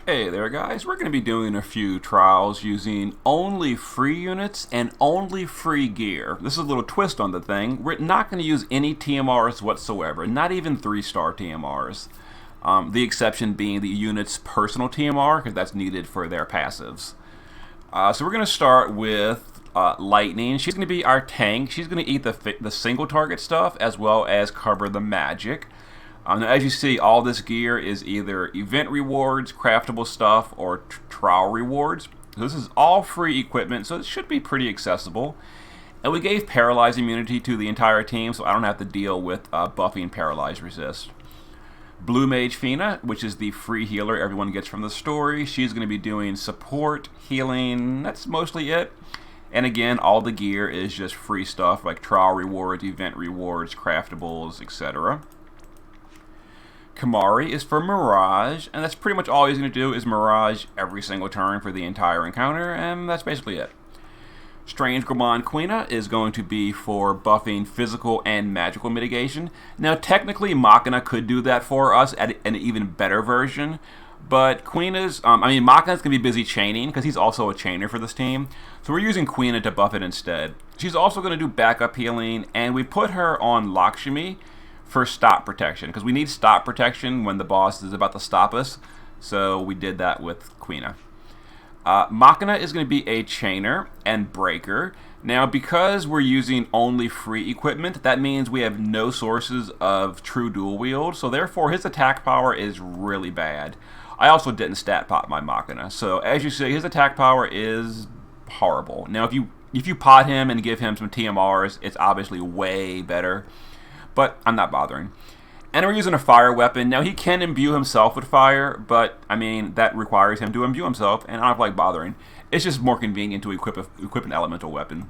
Hey there guys, we're going to be doing a few trials using only free units and only free gear. This is a little twist on the thing. We're not going to use any TMRs whatsoever, not even 3-star TMRs. The exception being the unit's personal TMR, because that's needed for their passives. So we're going to start with Lightning. She's going to be our tank. She's going to eat the single target stuff as well as cover the magic. Now, as you see, all this gear is either event rewards, craftable stuff, or trial rewards. So this is all free equipment, so it should be pretty accessible. And we gave Paralyze immunity to the entire team, so I don't have to deal with buffing Paralyze resist. Blue Mage Fina, which is the free healer everyone gets from the story. She's going to be doing support, healing, that's mostly it. And again, all the gear is just free stuff like trial rewards, event rewards, craftables, etc. Kamari is for Mirage, and that's pretty much all he's going to do is Mirage every single turn for the entire encounter, and that's basically it. Strange Gourmand Quina is going to be for buffing physical and magical mitigation. Now, technically, Machina could do that for us at an even better version, but Machina's going to be busy chaining because he's also a chainer for this team, so we're using Quina to buff it instead. She's also going to do backup healing, and we put her on Lakshmi for stop protection, because we need stop protection when the boss is about to stop us, so we did that with Quina. Machina is going to be a chainer and breaker. Now, because we're using only free equipment, that means we have no sources of true dual wield, so therefore his attack power is really bad. I also didn't stat pot my Machina, so as you see, his attack power is horrible. Now, if you pot him and give him some TMRs, it's obviously way better, but I'm not bothering. And we're using a fire weapon. Now, he can imbue himself with fire, but, that requires him to imbue himself, and I don't like bothering. It's just more convenient to equip an elemental weapon.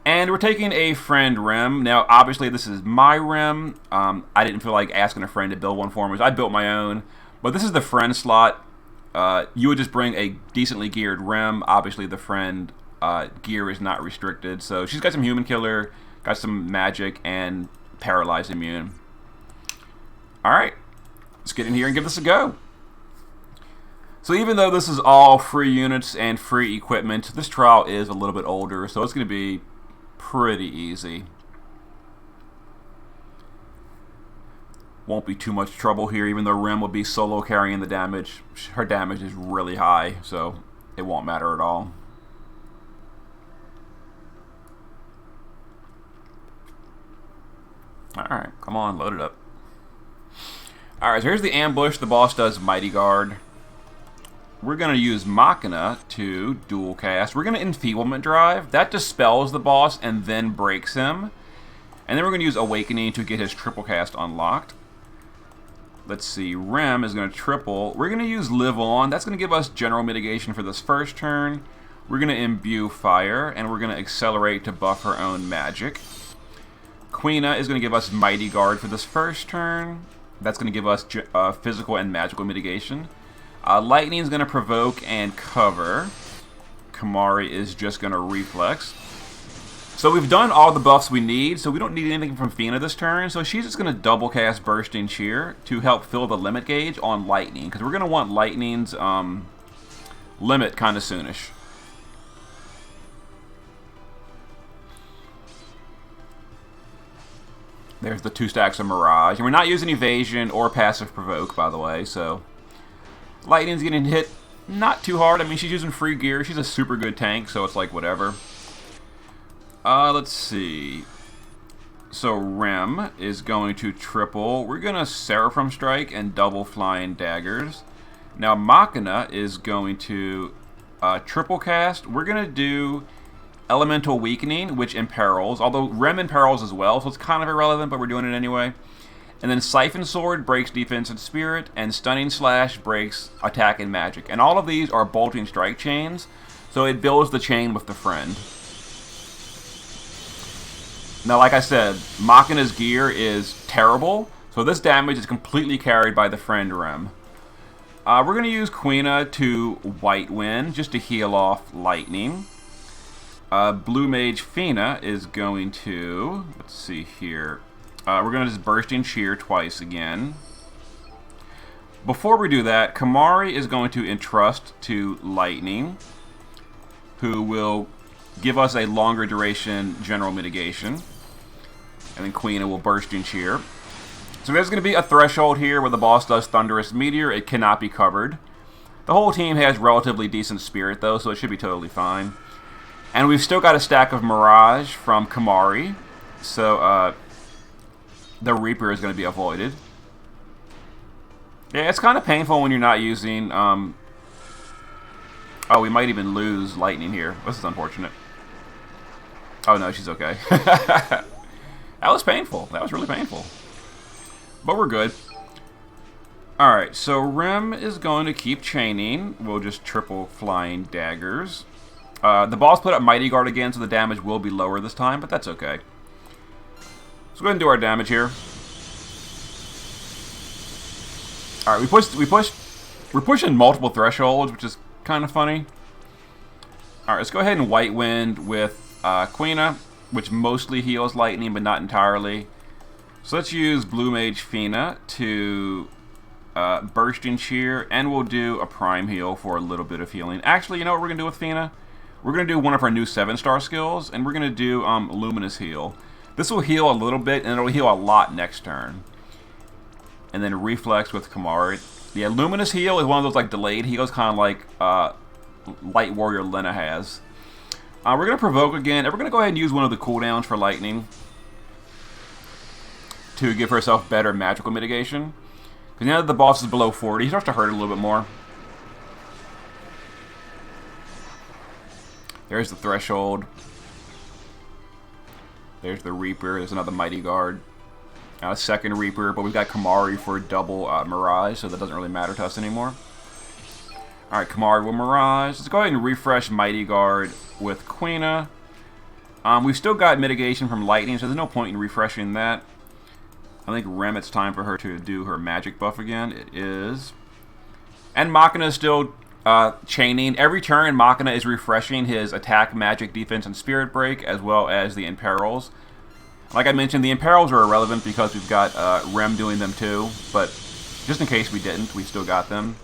And we're taking a friend Rem. Now, obviously, this is my Rem. I didn't feel like asking a friend to build one for me, so I built my own. But this is the friend slot. You would just bring a decently geared Rem. Obviously, the friend gear is not restricted. So she's got some human killer, got some magic, and paralyzed immune. Alright, let's get in here and give this a go. So even though this is all free units and free equipment, this trial is a little bit older, so it's going to be pretty easy. Won't be too much trouble here, even though Rem will be solo carrying the damage. Her damage is really high, so it won't matter at all. Alright, come on, load it up. Alright, so here's the ambush. The boss does Mighty Guard. We're going to use Machina to dual cast. We're going to Enfeeblement Drive. That dispels the boss and then breaks him. And then we're going to use Awakening to get his triple cast unlocked. Let's see, Rem is going to triple. We're going to use Live On. That's going to give us general mitigation for this first turn. We're going to imbue fire, and we're going to accelerate to buff her own magic. Quina is going to give us Mighty Guard for this first turn. That's going to give us physical and magical mitigation. Lightning is going to provoke and cover. Kamari is just going to reflex. So we've done all the buffs we need, so we don't need anything from Fina this turn. So she's just going to double cast Bursting Cheer to help fill the limit gauge on Lightning, because we're going to want Lightning's limit kind of soonish. There's the 2 stacks of Mirage. And we're not using Evasion or Passive Provoke, by the way, so Lightning's getting hit not too hard. She's using free gear. She's a super good tank, so it's like whatever. Let's see. So Rem is going to triple. We're going to Seraphim Strike and double Flying Daggers. Now Machina is going to triple cast. We're going to do Elemental Weakening, which imperils, although Rem imperils as well, so it's kind of irrelevant, but we're doing it anyway. And then Siphon Sword breaks defense and spirit, and Stunning Slash breaks attack and magic. And all of these are bolting strike chains, so it builds the chain with the friend. Now, like I said, Machina's gear is terrible, so this damage is completely carried by the friend Rem. We're going to use Quina to White Wind, just to heal off Lightning. Blue Mage Fina is going to, let's see here, we're going to just Bursting Cheer twice again. Before we do that, Kamari is going to entrust to Lightning, who will give us a longer duration general mitigation. And then Quina will burst and cheer. So there's going to be a threshold here where the boss does Thunderous Meteor. It cannot be covered. The whole team has relatively decent spirit, though, so it should be totally fine. And we've still got a stack of Mirage from Kamari. So the Reaper is going to be avoided. Yeah, it's kind of painful when you're not using... oh, we might even lose Lightning here. This is unfortunate. Oh, no, she's okay. That was painful. That was really painful. But we're good. Alright, so Rem is going to keep chaining. We'll just triple flying daggers. The boss put up Mighty Guard again, so the damage will be lower this time, but that's okay. Let's go ahead and do our damage here. Alright, we're pushing multiple thresholds, which is kind of funny. Alright, let's go ahead and White Wind with Quina, which mostly heals Lightning, but not entirely. So let's use Blue Mage Fina to burst and cheer, and we'll do a Prime Heal for a little bit of healing. Actually, you know what we're going to do with Fina? We're going to do one of our new 7-star skills, and we're going to do Luminous Heal. This will heal a little bit, and it'll heal a lot next turn. And then Reflex with Kamari. Yeah, Luminous Heal is one of those like delayed heals, kind of like Light Warrior Lena has. We're going to Provoke again, and we're going to go ahead and use one of the cooldowns for Lightning to give herself better magical mitigation. Because now that the boss is below 40, he starts to hurt a little bit more. There's the Threshold. There's the Reaper. There's another Mighty Guard. A second Reaper, but we've got Kamari for double Mirage, so that doesn't really matter to us anymore. Alright, Kamari with Mirage. Let's go ahead and refresh Mighty Guard with Quina. We've still got mitigation from Lightning, so there's no point in refreshing that. I think Rem, it's time for her to do her magic buff again. It is. And Machina is still chaining. Every turn, Machina is refreshing his attack, magic, defense, and spirit break, as well as the Imperils. Like I mentioned, the Imperils are irrelevant because we've got Rem doing them too, but just in case we didn't, we still got them.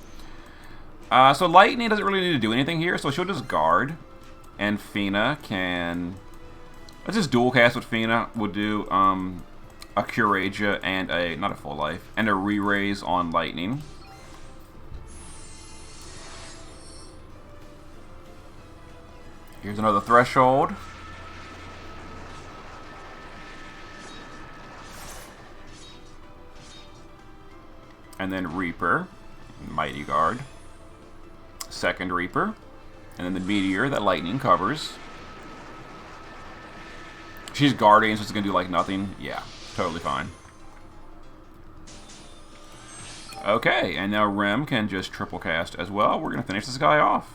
So Lightning doesn't really need to do anything here, so she'll just guard. And Fina can... Let's just dual cast with Fina. We'll do a Curagia and a... not a full life. And a re-raise on Lightning. Here's another Threshold. And then Reaper. Mighty Guard. Second Reaper. And then the Meteor that Lightning covers. She's guarding, so it's going to do like nothing. Yeah, totally fine. Okay, and now Rem can just triple cast as well. We're going to finish this guy off.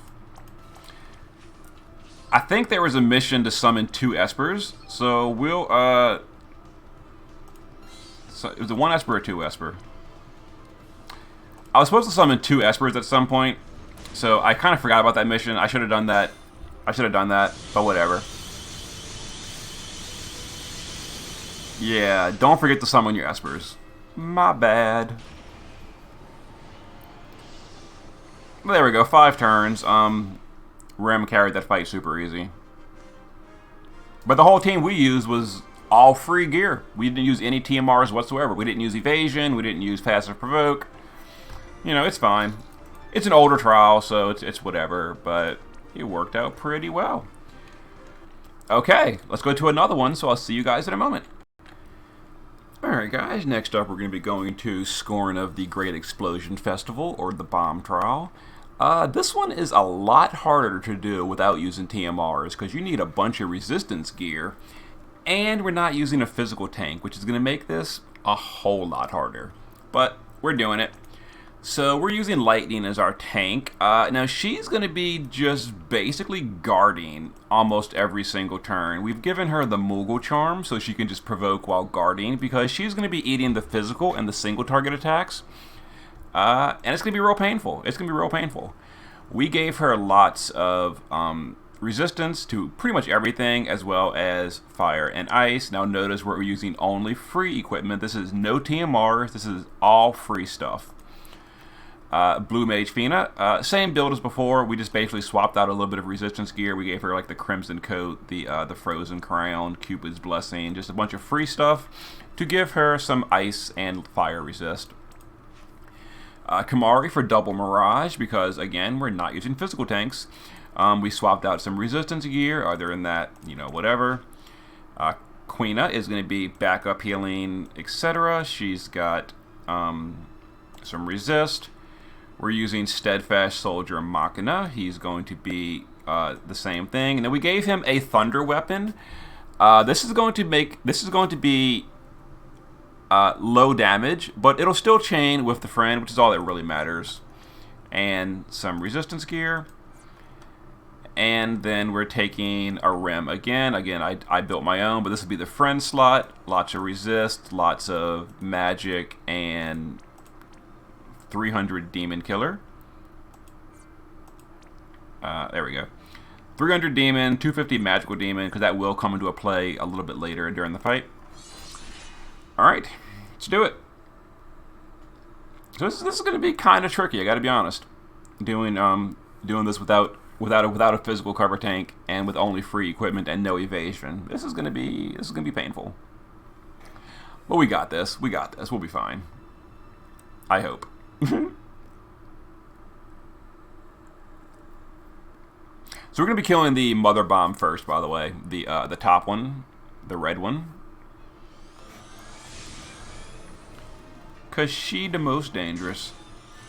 I think there was a mission to summon 2 Espers, so we'll, so it was a 1 Esper or 2 Esper? I was supposed to summon 2 Espers at some point, so I kind of forgot about that mission. I should have done that. But whatever. Yeah, don't forget to summon your Espers. My bad. There we go, 5 turns. Rem carried that fight super easy. But the whole team we used was all free gear. We didn't use any TMRs whatsoever. We didn't use Evasion. We didn't use Passive Provoke. You know, it's fine. It's an older trial, so it's whatever. But it worked out pretty well. Okay, let's go to another one, so I'll see you guys in a moment. Alright guys, next up we're going to be going to Scorn of the Great Explosion Festival, or the Bomb Trial. This one is a lot harder to do without using TMRs, because you need a bunch of resistance gear, and we're not using a physical tank, which is going to make this a whole lot harder. But we're doing it. So we're using Lightning as our tank. Now she's going to be just basically guarding almost every single turn. We've given her the Moogle Charm so she can just provoke while guarding, because she's going to be eating the physical and the single target attacks. And it's going to be real painful. It's going to be real painful. We gave her lots of resistance to pretty much everything, as well as fire and ice. Now notice we're using only free equipment. This is no TMRs. This is all free stuff. Blue Mage Fina, same build as before. We just basically swapped out a little bit of resistance gear. We gave her like the Crimson Coat, the Frozen Crown, Cupid's Blessing, just a bunch of free stuff to give her some ice and fire resist. Kamari for double Mirage because, again, we're not using physical tanks. We swapped out some resistance gear, other than that, whatever. Quina is going to be backup healing, etc. She's got some resist. We're using Steadfast Soldier Machina. He's going to be the same thing. And then we gave him a Thunder Weapon. This is going to be low damage, but it'll still chain with the friend, which is all that really matters. And some resistance gear. And then we're taking a Rim again. I built my own, but this will be the friend slot. Lots of resist, lots of magic, and 300 Demon Killer. There we go. 300 Demon, 250 Magical Demon, because that will come into a play a little bit later during the fight. Alright, let's do it. So this is going to be kind of tricky, I gotta be honest. Doing this without a physical cover tank and with only free equipment and no evasion. This is gonna be painful. But we got this. We'll be fine. I hope. So we're gonna be killing the Mother Bomb first, by the way. The top one, the red one. Cause she the most dangerous.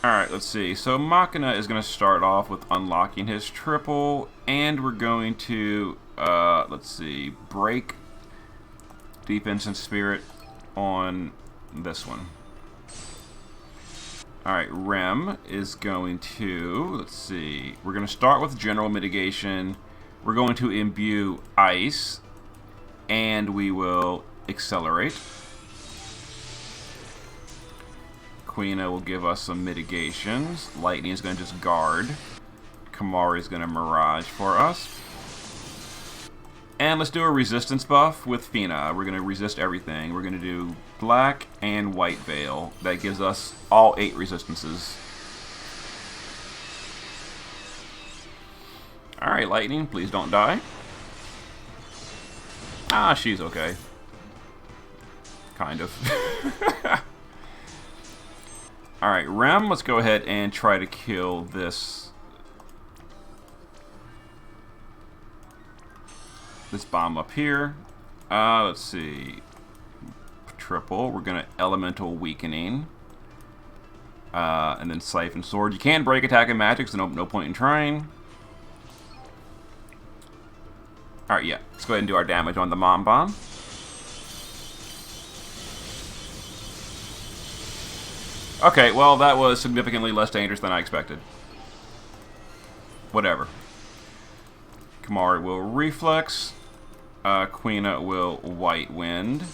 Alright, let's see. So Machina is going to start off with unlocking his triple, and we're going to, let's see, break Defense and Spirit on this one. Alright, Rem is going to, let's see, we're going to start with General Mitigation. We're going to imbue Ice, and we will accelerate. Quina will give us some mitigations. Lightning is going to just guard. Kamari is going to Mirage for us. And let's do a resistance buff with Fina. We're going to resist everything. We're going to do Black and White Veil. That gives us all 8 resistances. Alright, Lightning, please don't die. Ah, she's okay. Kind of. Alright, Rem, let's go ahead and try to kill this bomb up here. Let's see. Triple. We're going to Elemental Weakening. And then Siphon Sword. You can break attack and magic, so no point in trying. Alright, yeah. Let's go ahead and do our damage on the Mom Bomb. Okay, well, that was significantly less dangerous than I expected. Whatever. Kamari will Reflex. Quina will White Wind.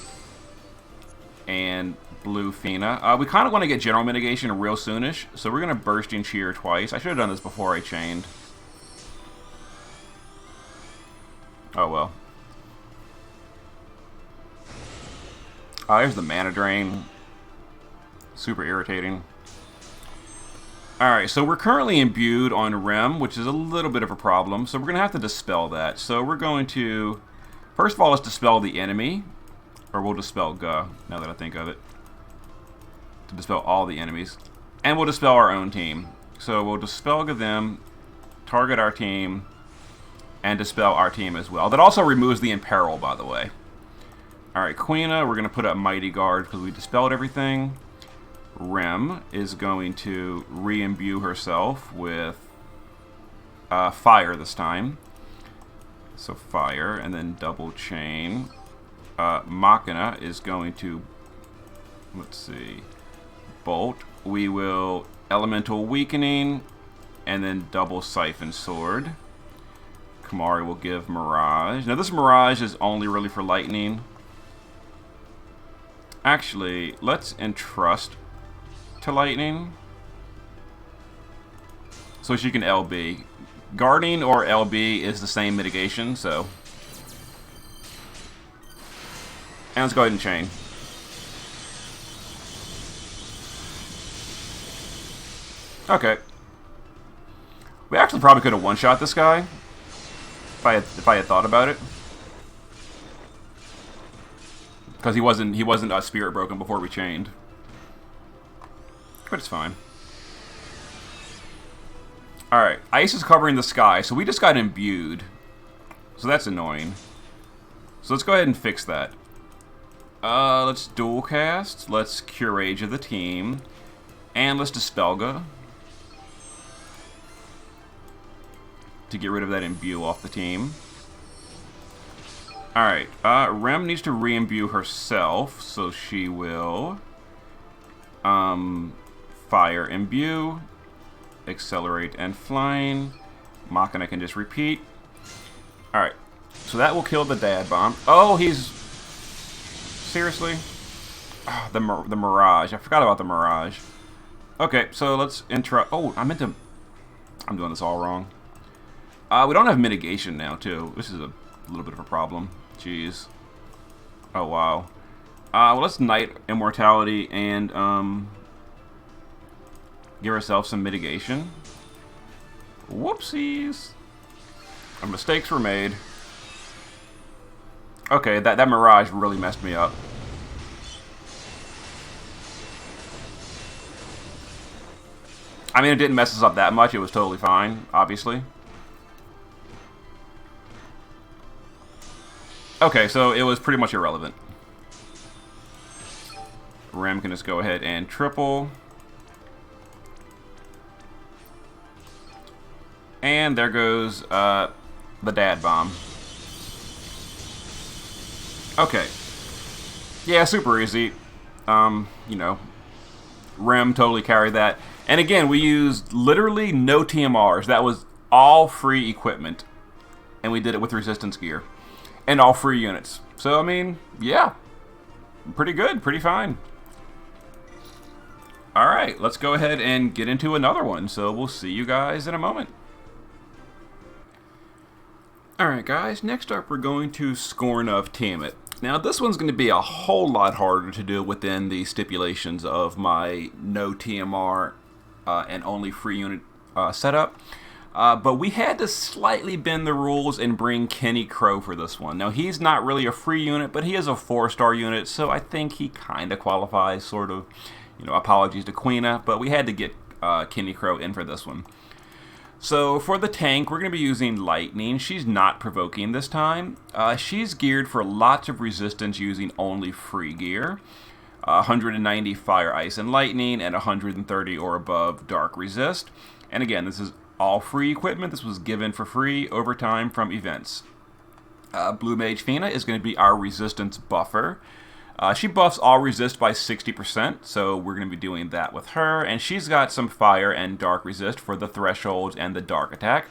And Blue Fina. We kind of want to get General Mitigation real soonish, so we're going to Bursting Cheer twice. I should have done this before I chained. Oh, well. There's the Mana Drain. Super irritating. Alright, so we're currently imbued on Rem, which is a little bit of a problem, so we're going to have to dispel that. So we're going to, first of all, let's dispel the enemy, or we'll dispel Ga, now that I think of it, to dispel all the enemies. And we'll dispel our own team. So we'll dispel them, target our team, and dispel our team as well. That also removes the Imperil, by the way. Alright, Quina, we're going to put up Mighty Guard because we dispelled everything. Rem is going to re-imbue herself with fire this time. So fire, and then double chain. Machina is going to, let's see, bolt. We will Elemental Weakening, and then double Siphon Sword. Kamari will give Mirage. Now this Mirage is only really for lightning. Actually, let's entrust to lightning so she can LB. Guarding or LB is the same mitigation, so. And let's go ahead and chain. Okay. We actually probably could have one-shot this guy if I had thought about it. Because he wasn't spirit broken before we chained. But it's fine. Alright, ice is covering the sky, so we just got imbued. So that's annoying. So let's go ahead and fix that. Let's dual cast. Let's Cure Rage of the team. And let's Dispelga. To get rid of that imbue off the team. Alright, Rem needs to re-imbue herself, so she will fire imbue, accelerate and flying. Machina can just repeat. Alright, so that will kill the dad bomb. Oh, he's... Seriously? Oh, the Mirage. I forgot about the Mirage. Okay, so let's intro... Oh, I meant to... I'm doing this all wrong. We don't have mitigation now, too. This is a little bit of a problem. Jeez. Oh, wow. Well, let's Knight Immortality and, give ourselves some mitigation. Whoopsies. Our mistakes were made. Okay, that Mirage really messed me up. I mean, it didn't mess us up that much. It was totally fine, obviously. Okay, so it was pretty much irrelevant. Rem can just go ahead and triple. And there goes the dad bomb. Okay. Yeah, super easy. You know, Rem totally carried that. And again, we used literally no TMRs. That was all free equipment. And we did it with resistance gear. And all free units. So, I mean, yeah. Pretty good. Pretty fine. Alright, let's go ahead and get into another one. So, we'll see you guys in a moment. Alright, guys. Next up, we're going to Scorn of Tiamat. Now, this one's going to be a whole lot harder to do within the stipulations of my no TMR and only free unit setup. But we had to slightly bend the rules and bring Kenny Crow for this one. Now, he's not really a free unit, but he is a 4-star unit, so I think he kind of qualifies, sort of. You know, apologies to Queena, but we had to get Kenny Crow in for this one. So, for the tank, we're going to be using Lightning. She's not provoking this time. She's geared for lots of resistance using only free gear. 190 Fire, Ice, and Lightning, and 130 or above Dark Resist. And again, this is all free equipment. This was given for free over time from events. Blue Mage Fina is going to be our resistance buffer. She buffs all resist by 60%, so we're going to be doing that with her. And she's got some fire and dark resist for the thresholds and the dark attack.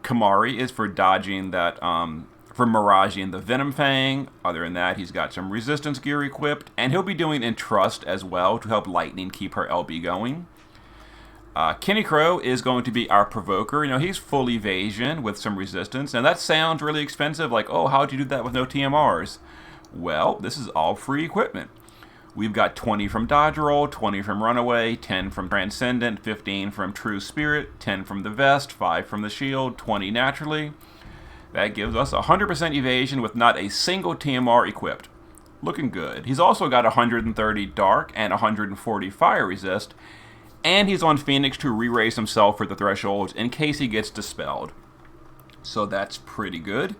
Kamari is for dodging that, for miraging the Venom Fang. Other than that, he's got some resistance gear equipped. And he'll be doing Entrust as well to help Lightning keep her LB going. Kenny Crow is going to be our provoker. You know, he's full evasion with some resistance. And that sounds really expensive, like, oh, how'd you do that with no TMRs? Well, this is all free equipment. We've got 20 from Dodge Roll, 20 from Runaway, 10 from Transcendent, 15 from True Spirit, 10 from the Vest, 5 from the Shield, 20 naturally. That gives us 100% evasion with not a single TMR equipped. Looking good. He's also got 130 Dark and 140 Fire Resist. And he's on Phoenix to re-raise himself for the thresholds in case he gets dispelled. So that's pretty good.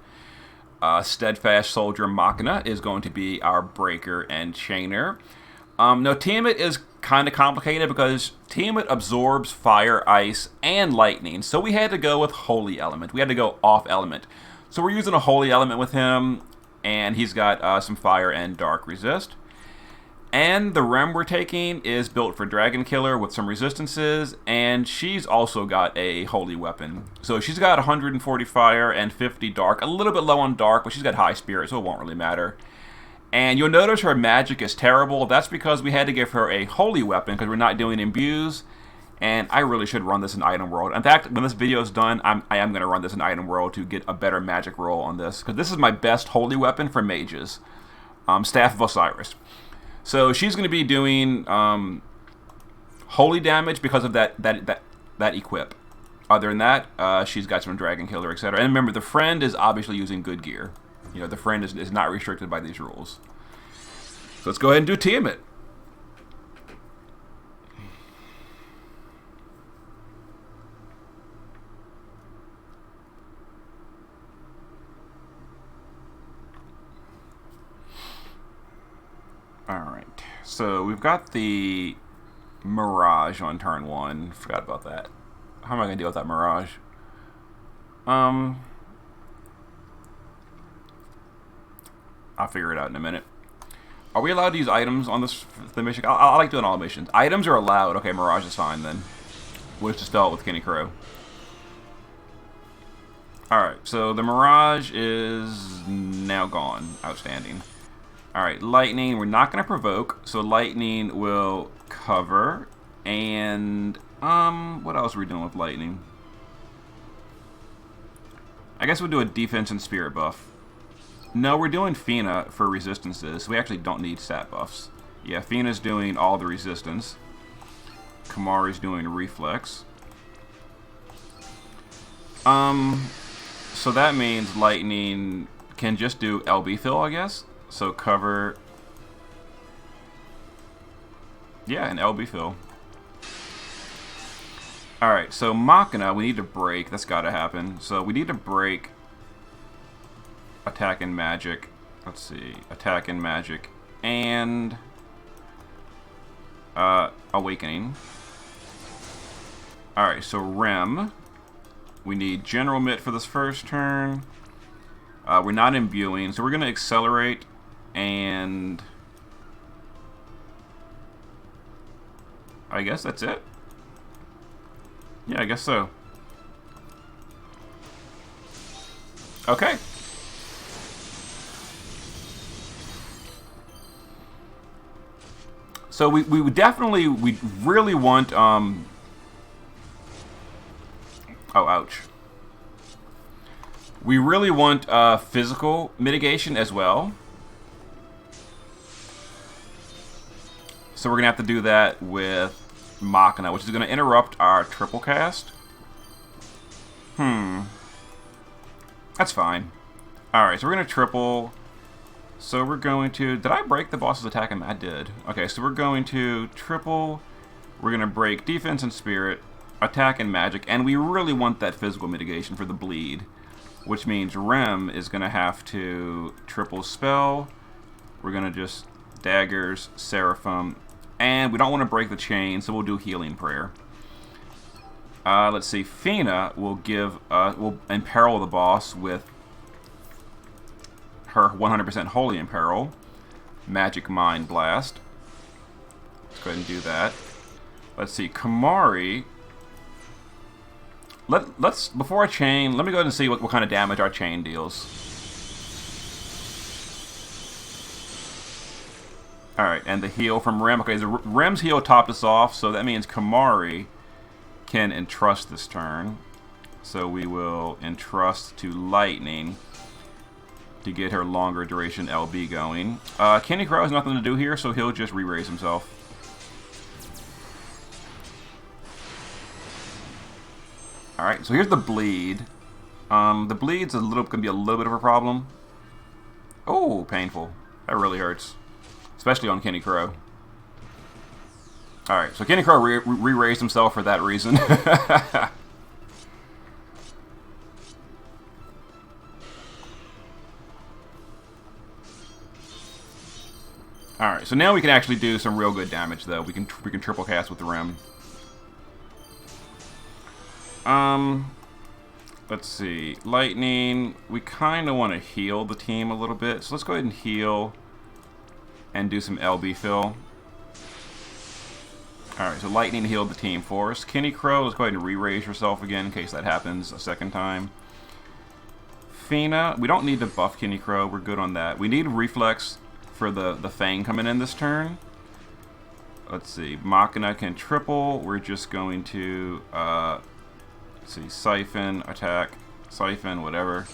Steadfast Soldier Machina is going to be our breaker and chainer. Now, Tiamat is kind of complicated because Tiamat absorbs fire, ice, and lightning. So we had to go with Holy Element. We had to go off element. So we're using a Holy Element with him, and he's got some fire and dark resist. And the Rem we're taking is built for Dragon Killer with some resistances, and she's also got a holy weapon. So she's got 140 fire and 50 dark, a little bit low on dark, but she's got high spirit, so it won't really matter. And you'll notice her magic is terrible. That's because we had to give her a holy weapon because we're not doing imbues, and I really should run this in Item World. In fact, when this video is done, I am going to run this in Item World to get a better magic roll on this, because this is my best holy weapon for mages. Staff of Osiris. So she's going to be doing Holy damage because of that equip. Other than that, she's got some Dragon Killer, etc. And remember, the friend is obviously using good gear. You know, the friend is not restricted by these rules. So let's go ahead and do Tiamat. Alright, so we've got the Mirage on turn 1. Forgot about that. How am I going to deal with that Mirage? I'll figure it out in a minute. Are we allowed to use items on the mission? I like doing all missions. Items are allowed. Okay, Mirage is fine then. We'll just dispel it with Kenny Crow. Alright, so the Mirage is now gone. Outstanding. Alright, Lightning, we're not going to provoke, so Lightning will cover, and, what else are we doing with Lightning? I guess we'll do a defense and spirit buff. No, we're doing Fina for resistances, so we actually don't need stat buffs. Yeah, Fina's doing all the resistance. Kamari's doing reflex. So that means Lightning can just do LB fill, I guess? So cover, yeah, an LB fill. Alright, so Machina, we need to break. That's got to happen. So we need to break attack and magic. Let's see, attack and magic and awakening. Alright, so Rem. We need general mitt for this first turn. We're not imbuing, so we're going to accelerate. And I guess that's it. Yeah, I guess so. Okay. So we really want oh, ouch. We really want physical mitigation as well. So we're going to have to do that with Machina, which is going to interrupt our triple cast. That's fine. Alright, so we're going to triple. So we're going to... Did I break the boss's attack? I did. Okay, so we're going to triple. We're going to break defense and spirit, attack and magic, and we really want that physical mitigation for the bleed, which means Rem is going to have to triple spell. We're going to just daggers, Seraphim, and we don't want to break the chain, so we'll do healing prayer. Let's see, Fina will will imperil the boss with her 100% holy imperil, magic mind blast. Let's go ahead and do that. Let's see, Kamari. Let's before I chain, let me go ahead and see what kind of damage our chain deals. Alright, and the heal from Rem. Okay, so Rem's heal topped us off, so that means Kamari can entrust this turn. So we will entrust to Lightning to get her longer duration LB going. Kenny Crow has nothing to do here, so he'll just re-raise himself. Alright, so here's the bleed. The bleed's gonna be a little bit of a problem. Oh, painful. That really hurts. Especially on Kenny Crow. Alright, so Kenny Crow re-raised himself for that reason. Alright, so now we can actually do some real good damage, though. We can triple cast with the Rem. Let's see. Lightning. We kind of want to heal the team a little bit. So let's go ahead and heal and do some LB fill. Alright, so Lightning healed the team for us. Kenny Crow, let's go ahead and re-raise yourself again in case that happens a second time. Fina, we don't need to buff Kenny Crow. We're good on that. We need reflex for the Fang coming in this turn. Let's see. Machina can triple. We're just going to... let's see, Siphon, attack, Siphon, whatever.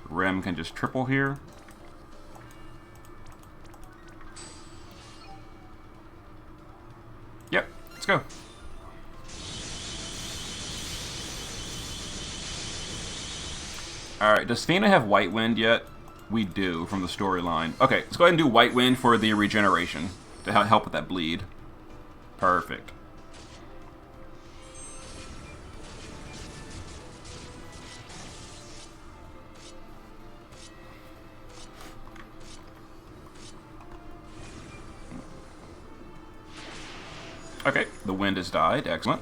Rem can just triple here. Yep, it's go. Alright, does Fina have White Wind yet? We do, from the storyline. Okay, let's go ahead and do White Wind for the regeneration, to help with that bleed. Perfect. Okay, the wind has died. Excellent.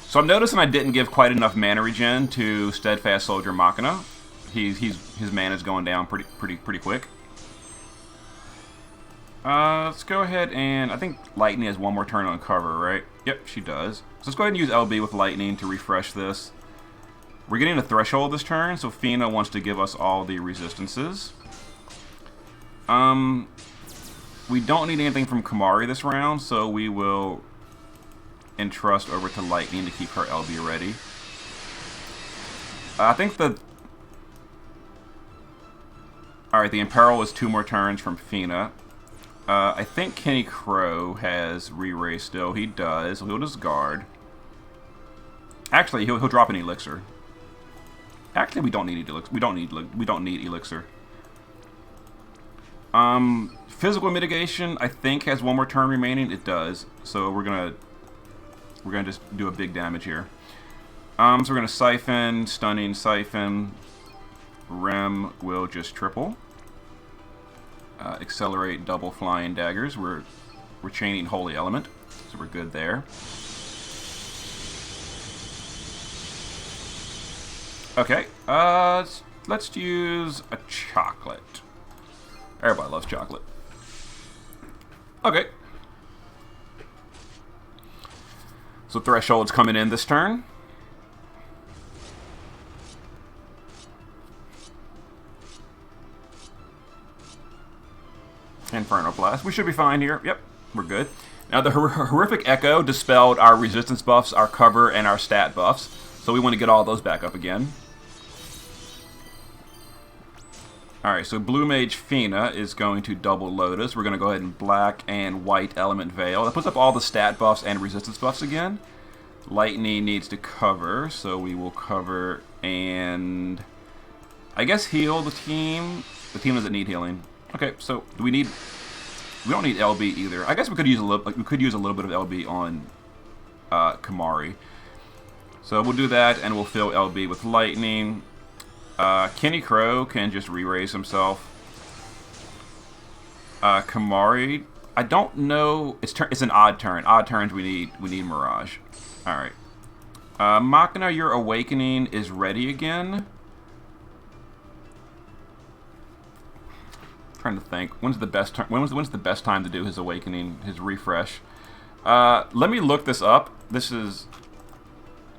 So I'm noticing I didn't give quite enough mana regen to Steadfast Soldier Machina. His mana's going down pretty quick. Let's go ahead and I think Lightning has one more turn on cover, right? Yep, she does. So let's go ahead and use LB with Lightning to refresh this. We're getting a threshold this turn, so Fina wants to give us all the resistances. We don't need anything from Kamari this round, so we will entrust over to Lightning to keep her LB ready. I think the... Alright, the Imperil is 2 more turns from Fina. I think Kenny Crow has re-raise still. He does, so he'll discard. Actually, he'll drop an Elixir. Actually, we don't need Elixir. We don't need Elixir. Physical mitigation, I think, has 1 more turn remaining. It does. So we're gonna just do a big damage here. So we're gonna siphon, stunning, siphon. Rem will just triple. Accelerate, double flying daggers. We're chaining Holy Element, so we're good there. Okay, let's use a chocolate. Everybody loves chocolate. Okay. So Threshold's coming in this turn. Inferno Blast. We should be fine here. Yep, we're good. Now the Horrific Echo dispelled our resistance buffs, our cover, and our stat buffs. So we want to get all those back up again. Alright, so Blue Mage Fina is going to double Lotus. We're going to go ahead and black and white Element Veil. That puts up all the stat buffs and resistance buffs again. Lightning needs to cover, so we will cover and... I guess heal the team. The team doesn't need healing. Okay, so do we need... We don't need LB either. I guess we could use a little bit of LB on Kamari. So we'll do that, and we'll fill LB with Lightning. Kenny Crow can just re-raise himself. Kamari, I don't know. It's an odd turn. Odd turns we need Mirage. All right. Machina, your Awakening is ready again. Trying to think. When's the best turn? When's the best time to do his Awakening? His refresh. Let me look this up. This is.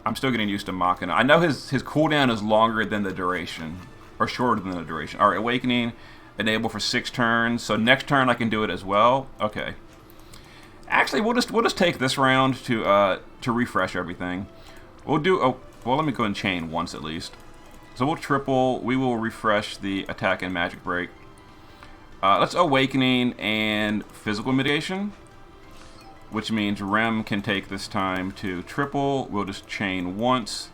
I'm still getting used to Machina. I know his cooldown is longer than the duration, or shorter than the duration. All right, Awakening, enable for 6 turns. So next turn I can do it as well. Okay. Actually, we'll just take this round to refresh everything. We'll do. Oh, well, let me go and chain once at least. So we'll triple. We will refresh the attack and magic break. Let's Awakening and physical mitigation, which means Rem can take this time to triple. We'll just chain once.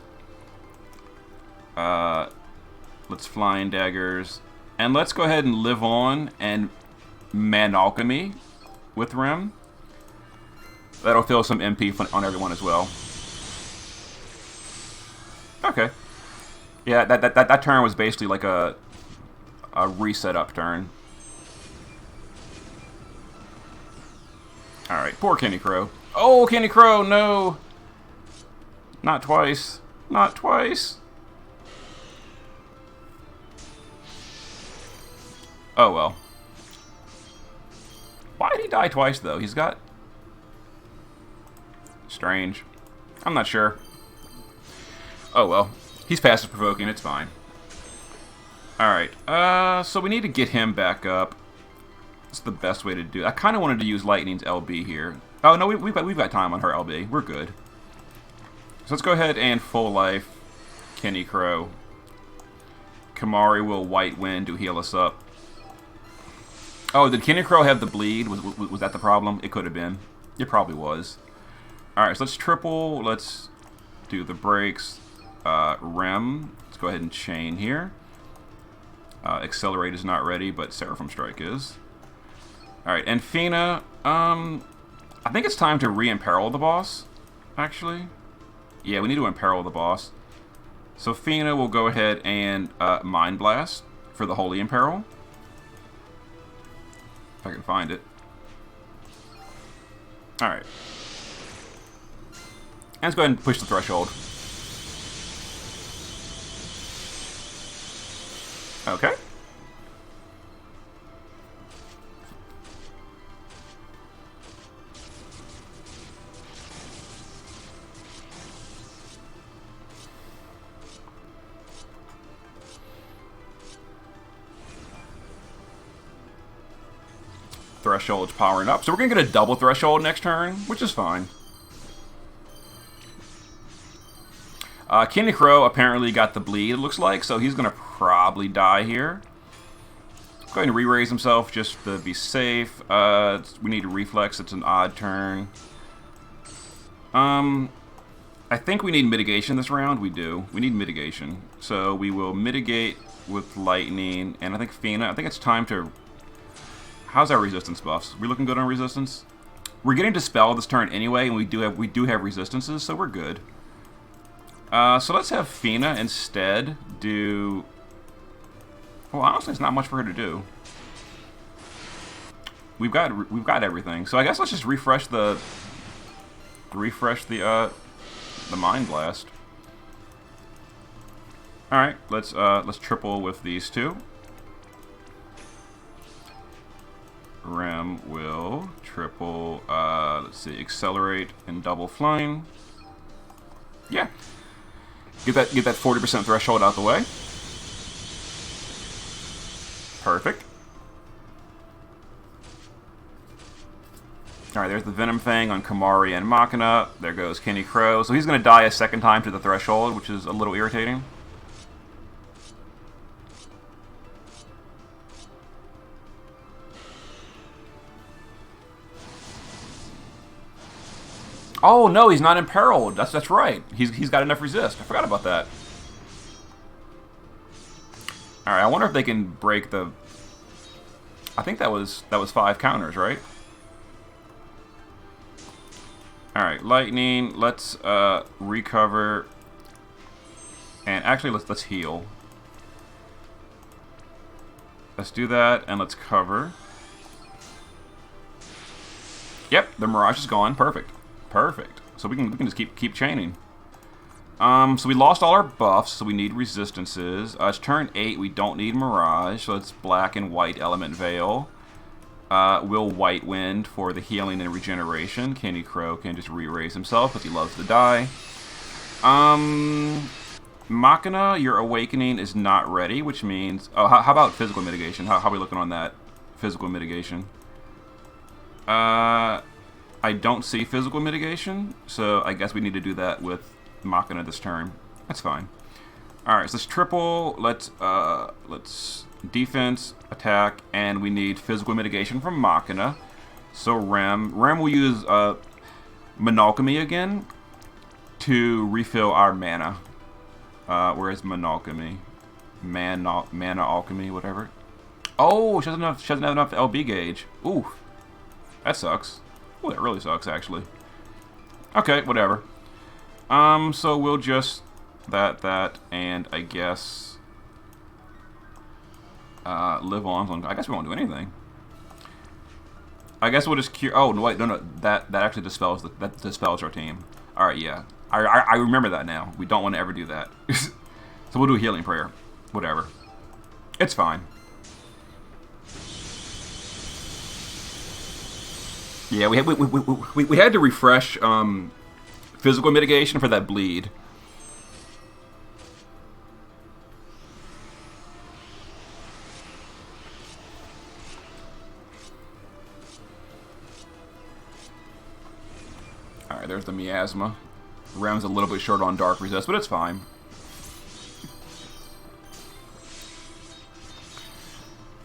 Let's Flying Daggers. And let's go ahead and live on and Man Alchemy with Rem. That'll fill some MP on everyone as well. Okay. Yeah, that turn was basically like a reset up turn. Alright, poor Kenny Crow. Oh, Kenny Crow, no! Not twice. Not twice. Oh, well. Why did he die twice, though? He's got... Strange. I'm not sure. Oh, well. He's passive provoking. It's fine. Alright. So we need to get him back up. That's the best way to do it. I kind of wanted to use Lightning's LB here. Oh, no, we've got time on her LB. We're good. So let's go ahead and full life Kenny Crow. Kamari will White Wind to heal us up. Oh, did Kenny Crow have the bleed? Was that the problem? It could have been. It probably was. Alright, so let's triple. Let's do the breaks. Rem. Let's go ahead and chain here. Accelerate is not ready, but Seraphim Strike is. Alright, and Fina. I think it's time to re-imperil the boss, actually. Yeah, we need to imperil the boss. So Fina will go ahead and Mind Blast for the Holy Imperil. If I can find it. Alright. And let's go ahead and push the threshold. Okay. Threshold's powering up. So we're going to get a double threshold next turn, which is fine. Kenny Crow apparently got the bleed, it looks like, so he's going to probably die here. Go ahead and re-raise himself just to be safe. We need a reflex. It's an odd turn. I think we need mitigation this round. We do. We need mitigation. So we will mitigate with lightning, and I think Fina. I think it's time to... How's our resistance buffs? We looking good on resistance? We're getting Dispel this turn anyway, and we do have resistances, so we're good. So let's have Fina instead do... Well, honestly, it's not much for her to do. We've got everything. So I guess let's just refresh the Mind Blast. All right, let's triple with these two. Rem will triple. Let's see, accelerate and double flying. Yeah. Get that 40% threshold out the way. Perfect. Alright, there's the Venom Fang on Kamari and Machina. There goes Kenny Crow. So he's going to die a second time to the threshold, which is a little irritating. Oh no, he's not imperiled. That's right. He's got enough resist. I forgot about that. All right, I wonder if they can break the... I think that was 5 counters, right? All right, lightning. Let's recover, and actually let's heal. Let's do that, and let's cover. Yep, the Mirage is gone. Perfect. Perfect. So we can just keep chaining. So we lost all our buffs, so we need resistances. It's turn 8. We don't need Mirage, so it's black and white Element Veil. Will White Wind for the healing and regeneration. Kenny Crow can just re-raise himself because he loves to die. Machina, your awakening is not ready, which means... Oh, how about physical mitigation? How are we looking on that? Physical mitigation. I don't see physical mitigation, so I guess we need to do that with Machina this turn. That's fine. Alright, so let's triple. Let's defense, attack, and we need physical mitigation from Machina. So Rem will use Monalchemy again to refill our mana. Whereas Monalchemy, mana alchemy, whatever. Oh, she doesn't have enough LB gauge. Ooh, that sucks. Ooh, that really sucks, actually. Okay, whatever. So we'll just that, and I guess live on. I guess we won't do anything. I guess we'll just cure. Oh no, wait, no. That actually dispels our team. All right, yeah. I remember that now. We don't want to ever do that. So we'll do a healing prayer. Whatever. It's fine. Yeah, we had to refresh physical mitigation for that bleed. Alright, there's the miasma. Rem's a little bit short on dark resist, but it's fine.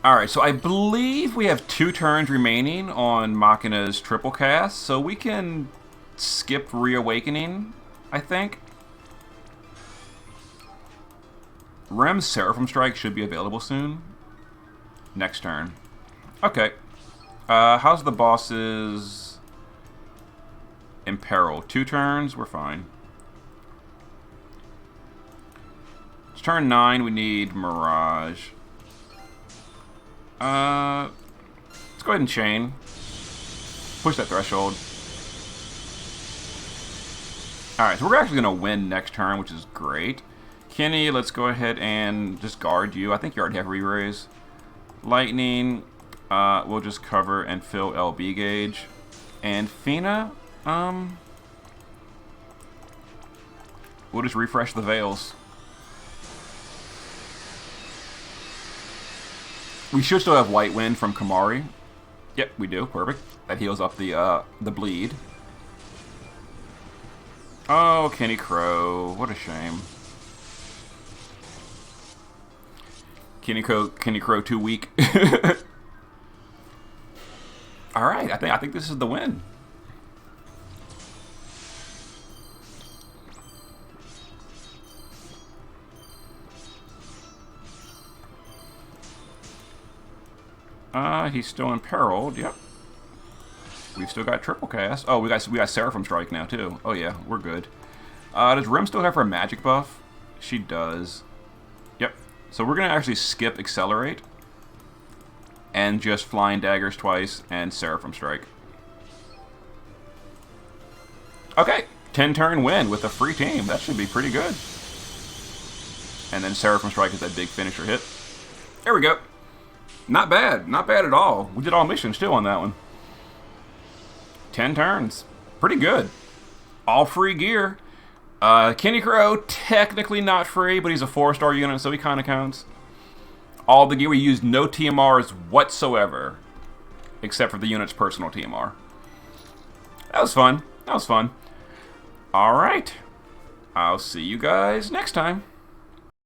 Alright, so I believe we have 2 turns remaining on Machina's triple cast, so we can skip Reawakening, I think. Rem's Seraphim Strike should be available soon. Next turn. Okay. How's the boss's Imperil? 2 turns? We're fine. It's turn 9, we need Mirage. Let's go ahead and chain. Push that threshold. Alright, so we're actually going to win next turn, which is great. Kenny, let's go ahead and just guard you. I think you already have re-raise. Lightning, we'll just cover and fill LB gauge. And Fina, we'll just refresh the Veils. We should still have White Wind from Kamari. Yep, we do. Perfect. That heals up the bleed. Oh, Kenny Crow. What a shame. Kenny Crow too weak. All right, I think this is the win. He's still imperiled. Yep. We've still got triple cast. Oh, we got Seraphim Strike now too. Oh yeah, we're good. Does Rem still have her magic buff? She does. Yep. So we're gonna actually skip Accelerate and just Flying Daggers twice and Seraphim Strike. Okay, 10-turn win with a free team. That should be pretty good. And then Seraphim Strike is that big finisher hit. There we go. Not bad. Not bad at all. We did all missions, too, on that one. 10 turns. Pretty good. All free gear. Kenny Crow, technically not free, but he's a 4-star unit, so he kind of counts. All the gear, we used no TMRs whatsoever, except for the unit's personal TMR. That was fun. That was fun. All right. I'll see you guys next time.